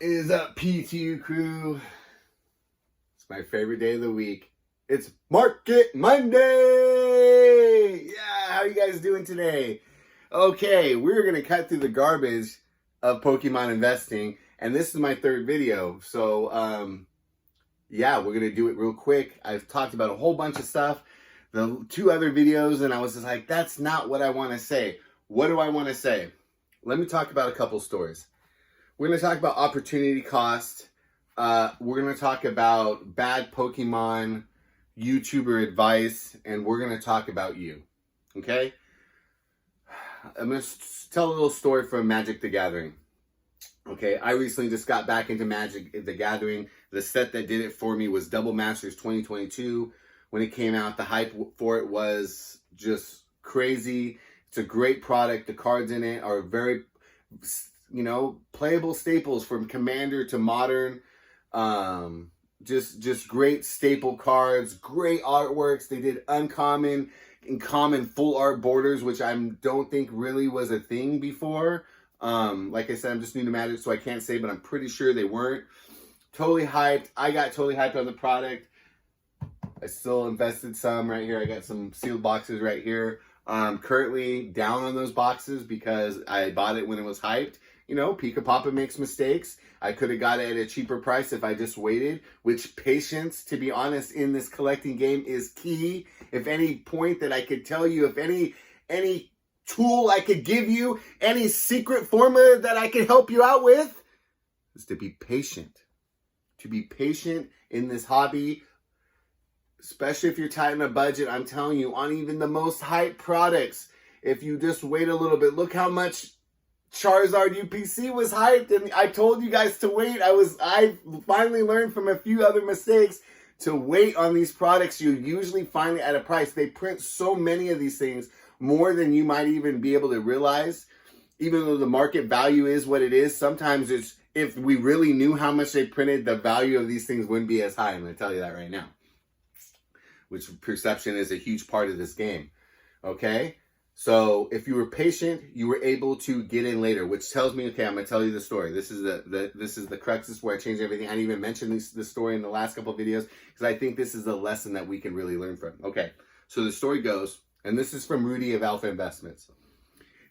Is up, PTU crew? It's my favorite day of the week. It's Market Monday! Yeah, how are you guys doing today? Okay, we're going to cut through the garbage of Pokemon investing, and this is my third video. So, yeah, we're going to do it real quick. I've talked about a whole bunch of stuff, the two other videos, and I was just like, that's not what I want to say. What do I want to say? Let me talk about a couple stories. We're going to talk about opportunity cost. We're going to talk about bad Pokemon YouTuber advice, and we're going to talk about you. Okay? I'm going to tell a little story from Magic the Gathering. Okay, I recently just got back into Magic the Gathering. The set that did it for me was Double Masters 2022. When it came out, the hype for it was just crazy. It's a great product. The cards in it are very, playable staples from Commander to Modern. Just great staple cards, great artworks. They did uncommon and common full art borders, which I don't think really was a thing before. Like I said, I'm just new to Magic, so I can't say, but I'm pretty sure they weren't. Totally hyped. I got totally hyped on the product. I still invested some right here. I got some sealed boxes right here. Currently down on those boxes because I bought it when it was hyped. Pika Papa makes mistakes. I could have got it at a cheaper price if I just waited, which patience, to be honest, in this collecting game is key. If any point that I could tell you, if any tool I could give you, any secret formula that I could help you out with, is to be patient. To be patient in this hobby, especially if you're tight on a budget. I'm telling you, on even the most hyped products, if you just wait a little bit, look how much Charizard UPC was hyped, and I told you guys to wait. I finally learned from a few other mistakes to wait on these products. You usually find it at a price. They print so many of these things, more than you might even be able to realize. Even though the market value is what it is, sometimes if we really knew how much they printed, the value of these things wouldn't be as high. I'm going to tell you that right now. Which perception is a huge part of this game. Okay? So if you were patient, you were able to get in later, which tells me, okay, I'm going to tell you the story. This is the crux. This is where I changed everything. I didn't even mention this story in the last couple of videos because I think this is a lesson that we can really learn from. Okay, so the story goes, and this is from Rudy of Alpha Investments.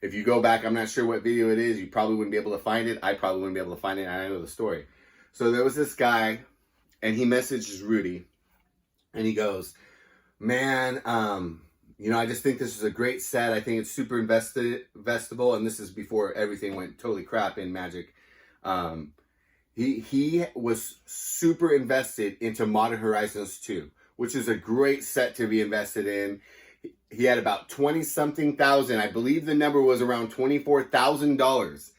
If you go back, I'm not sure what video it is. You probably wouldn't be able to find it. I probably wouldn't be able to find it, and I know the story. So there was this guy, and he messages Rudy, and he goes, man, I just think this is a great set. I think it's super investable, and this is before everything went totally crap in Magic. He was super invested into Modern Horizons 2, which is a great set to be invested in. He had about 20-something thousand. I believe the number was around $24,000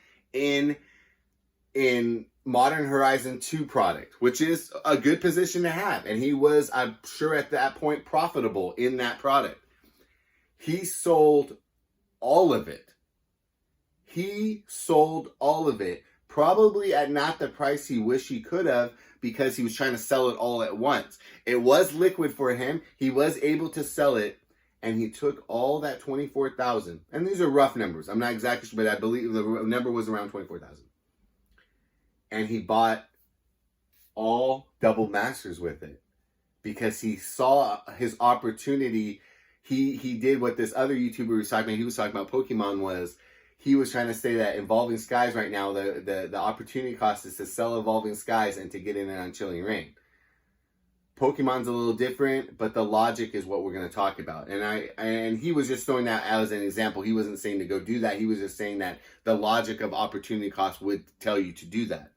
in Modern Horizon 2 product, which is a good position to have. And he was, I'm sure at that point, profitable in that product. He sold all of it. He sold all of it, probably at not the price he wished he could have, because he was trying to sell it all at once. It was liquid for him. He was able to sell it, and he took all that $24,000. And these are rough numbers. I'm not exactly sure, but I believe the number was around $24,000. And he bought all Double Masters with it because he saw his opportunity. He did what this other YouTuber was talking about. He was talking about Pokemon. He was trying to say that Evolving Skies right now, the opportunity cost is to sell Evolving Skies and to get in it on Chilling Reign. Pokemon's a little different, but the logic is what we're going to talk about. And he was just throwing that as an example. He wasn't saying to go do that. He was just saying that the logic of opportunity cost would tell you to do that.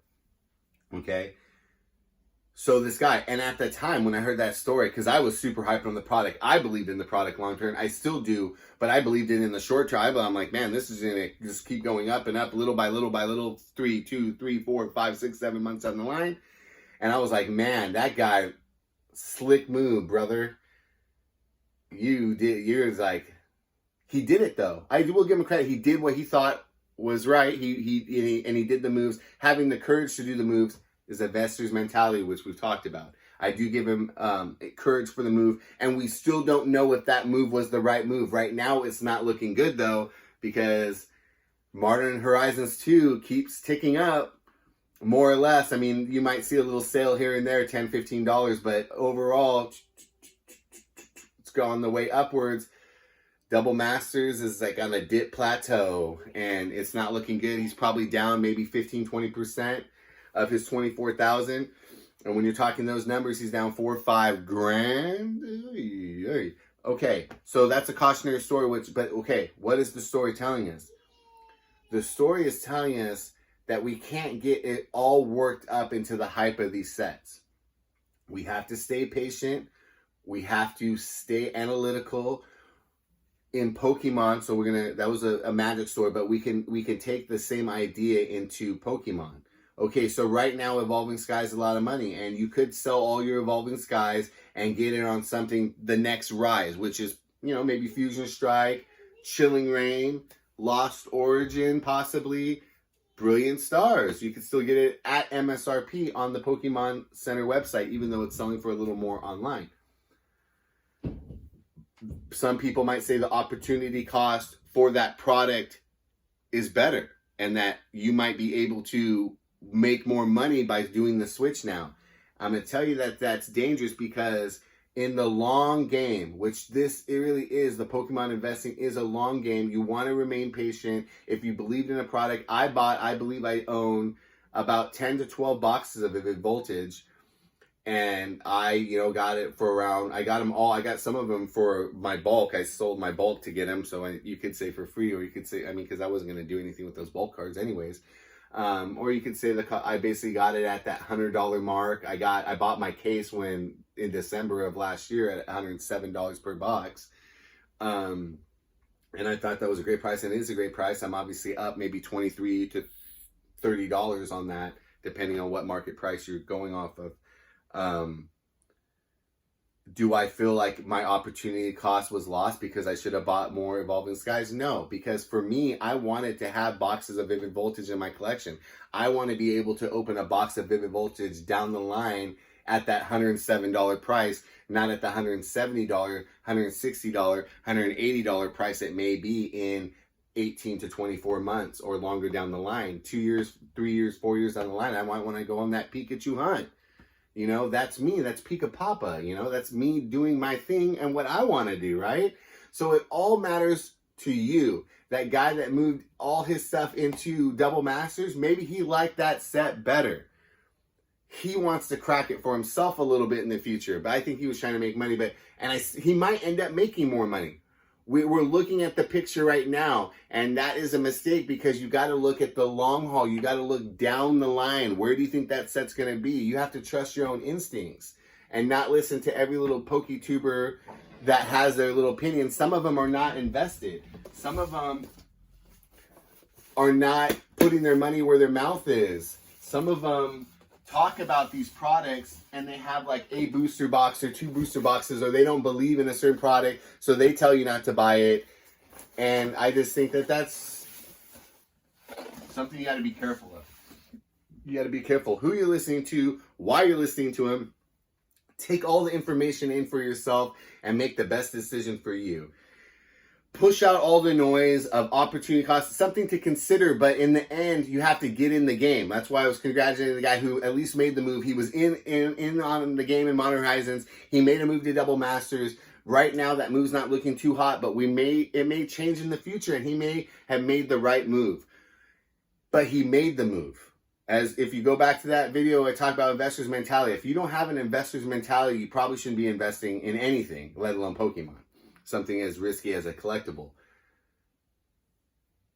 Okay? So this guy, and at the time when I heard that story, because I was super hyped on the product, I believed in the product long term. I still do, but I believed it in the short term. I'm like, man, this is going to just keep going up and up, little by little by little, 3, 2, 3, 4, 5, 6, 7 months down the line. And I was like, man, that guy, slick move, brother. He did it though. I will give him credit. He did what he thought was right. He did the moves. Having the courage to do the moves is a investor's mentality, which we've talked about. I do give him courage for the move, and we still don't know if that move was the right move. Right now, it's not looking good, though, because Modern Horizons 2 keeps ticking up, more or less. I mean, you might see a little sale here and there, $10, $15, but overall, it's gone the way upwards. Double Masters is like on a dip plateau, and it's not looking good. He's probably down maybe 15, 20% of his 24,000. And when you're talking those numbers, he's down 4 or 5 grand. Okay, so that's a cautionary story, but okay, what is the story telling us? The story is telling us that we can't get it all worked up into the hype of these sets. We have to stay patient. We have to stay analytical. In Pokemon, so that was a magic story, but we can take the same idea into Pokemon. Okay, so right now Evolving Skies is a lot of money, and you could sell all your Evolving Skies and get it on something, the next rise, which is, maybe Fusion Strike, Chilling Reign, Lost Origin, possibly, Brilliant Stars. You could still get it at MSRP on the Pokemon Center website, even though it's selling for a little more online. Some people might say the opportunity cost for that product is better, and that you might be able to make more money by doing the switch now. I'm going to tell you that that's dangerous, because in the long game, which it really is, the Pokemon investing is a long game. You want to remain patient. If you believed in a product, I believe I own about 10 to 12 boxes of Vivid Voltage. And I, got it for around, I got them all. I got some of them for my bulk. I sold my bulk to get them. So you could say for free, or you could say, because I wasn't going to do anything with those bulk cards anyways. Or you could say I basically got it at that $100 mark. I bought my case in December of last year at $107 per box. And I thought that was a great price, and it is a great price. I'm obviously up maybe $23 to $30 on that, depending on what market price you're going off of. Do I feel like my opportunity cost was lost because I should have bought more Evolving Skies? No, because for me, I wanted to have boxes of Vivid Voltage in my collection. I want to be able to open a box of Vivid Voltage down the line at that $107 price, not at the $170, $160, $180 price it may be in 18 to 24 months or longer down the line. 2 years, 3 years, 4 years down the line, I might want to go on that Pikachu hunt. That's me. That's Pika Papa. That's me doing my thing and what I want to do, right? So it all matters to you. That guy that moved all his stuff into Double Masters, maybe he liked that set better. He wants to crack it for himself a little bit in the future, but I think he was trying to make money. He might end up making more money. We're looking at the picture right now, and that is a mistake, because you got to look at the long haul. You got to look down the line. Where do you think that set's going to be? You have to trust your own instincts and not listen to every little PokeTuber that has their little opinion. Some of them are not invested. Some of them are not putting their money where their mouth is. Some of them talk about these products and they have like a booster box or 2 booster boxes, or they don't believe in a certain product, so they tell you not to buy it. And I just think that that's something you got to be careful of. You got to be careful who you're listening to, why you're listening to them. Take all the information in for yourself and make the best decision for you. Push out all the noise of opportunity costs, something to consider, but in the end, you have to get in the game. That's why I was congratulating the guy who at least made the move. He was in on the game in Modern Horizons. He made a move to Double Masters. Right now, that move's not looking too hot, but it may change in the future, and he may have made the right move. But he made the move. As if you go back to that video, I talked about investor's mentality. If you don't have an investor's mentality, you probably shouldn't be investing in anything, let alone Pokemon. Something as risky as a collectible.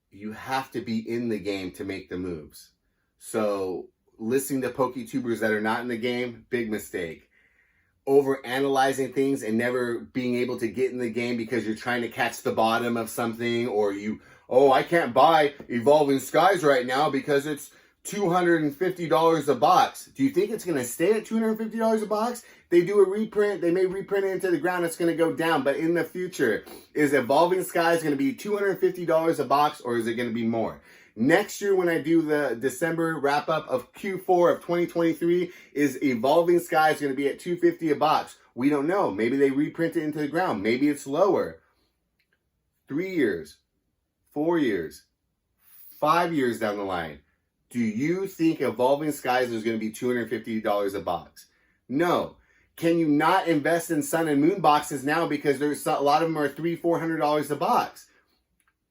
You have to be in the game to make the moves. So listening to PokeTubers that are not in the game, big mistake. Over analyzing things and never being able to get in the game because you're trying to catch the bottom of something, or I can't buy Evolving Skies right now because it's $250 a box. Do you think it's going to stay at $250 a box? They do a reprint. They may reprint it into the ground. It's going to go down. But in the future, is Evolving Skies going to be $250 a box, or is it going to be more? Next year, when I do the December wrap-up of Q4 of 2023, is Evolving Skies going to be at $250 a box? We don't know. Maybe they reprint it into the ground. Maybe it's lower. 3 years, 4 years, 5 years down the line. Do you think Evolving Skies is going to be $250 a box? No. Can you not invest in Sun and Moon boxes now because there's a lot of them are $300-$400 a box?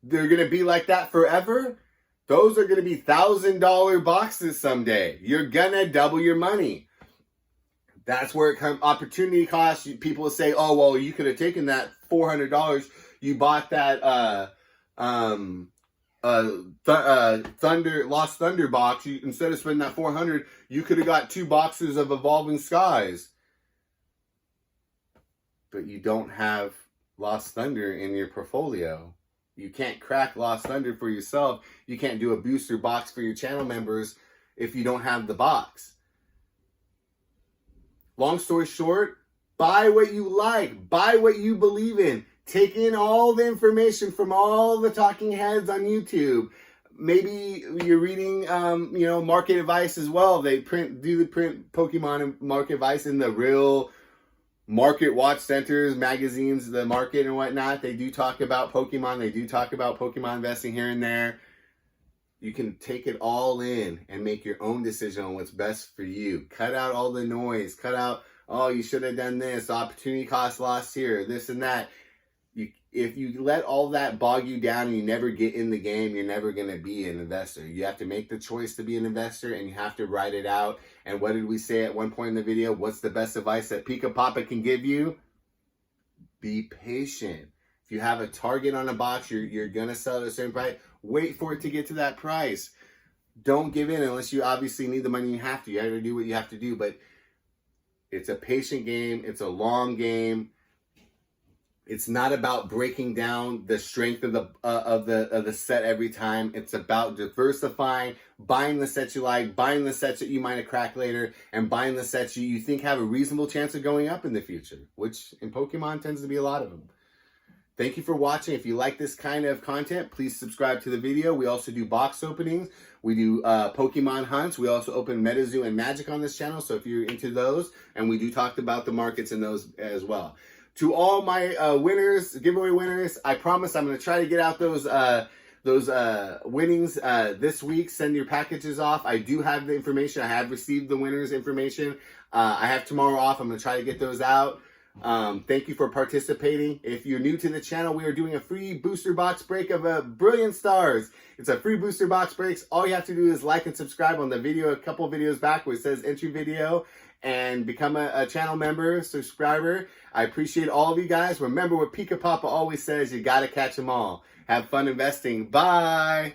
They're going to be like that forever? Those are going to be $1,000 boxes someday. You're going to double your money. That's where it comes. Opportunity cost. People say, oh, well, you could have taken that $400. You bought that Lost Thunder box. Instead of spending that $400, you could have got 2 boxes of Evolving Skies. But you don't have Lost Thunder in your portfolio. You can't crack Lost Thunder for yourself. You can't do a booster box for your channel members if you don't have the box. Long story short, buy what you like. Buy what you believe in. Take in all the information from all the talking heads on YouTube. Maybe you're reading, market advice as well. They print Pokemon and market advice in the real market watch centers, magazines, the market and whatnot. They do talk about Pokemon. They do talk about Pokemon investing here and there. You can take it all in and make your own decision on what's best for you. Cut out all the noise. Cut out, oh, you should have done this. Opportunity cost lost here, this and that. If you let all that bog you down and you never get in the game, you're never going to be an investor. You have to make the choice to be an investor, and you have to write it out. And what did we say at one point in the video? What's the best advice that Pika Papa can give you? Be patient. If you have a target on a box, you're going to sell at a certain price. Wait for it to get to that price. Don't give in unless you obviously need the money. You have to. You have to do what you have to do. But it's a patient game. It's a long game. It's not about breaking down the strength of the set every time. It's about diversifying, buying the sets you like, buying the sets that you might have cracked later, and buying the sets you think have a reasonable chance of going up in the future, which in Pokemon tends to be a lot of them. Thank you for watching. If you like this kind of content, please subscribe to the video. We also do box openings. We do Pokemon hunts. We also open MetaZoo and Magic on this channel, so if you're into those, and we do talk about the markets in those as well. To all my winners, giveaway winners, I promise I'm going to try to get out those winnings this week. Send your packages off. I do have the information. I have received the winners' information. I have tomorrow off. I'm going to try to get those out. Thank you for participating. If you're new to the channel, we are doing a free booster box break of Brilliant Stars. It's a free booster box breaks. All you have to do is like and subscribe on the video, a couple videos back where it says entry video, and become a channel member, subscriber. I appreciate all of you guys. Remember what Pika Papa always says, you gotta catch them all. Have fun investing. Bye.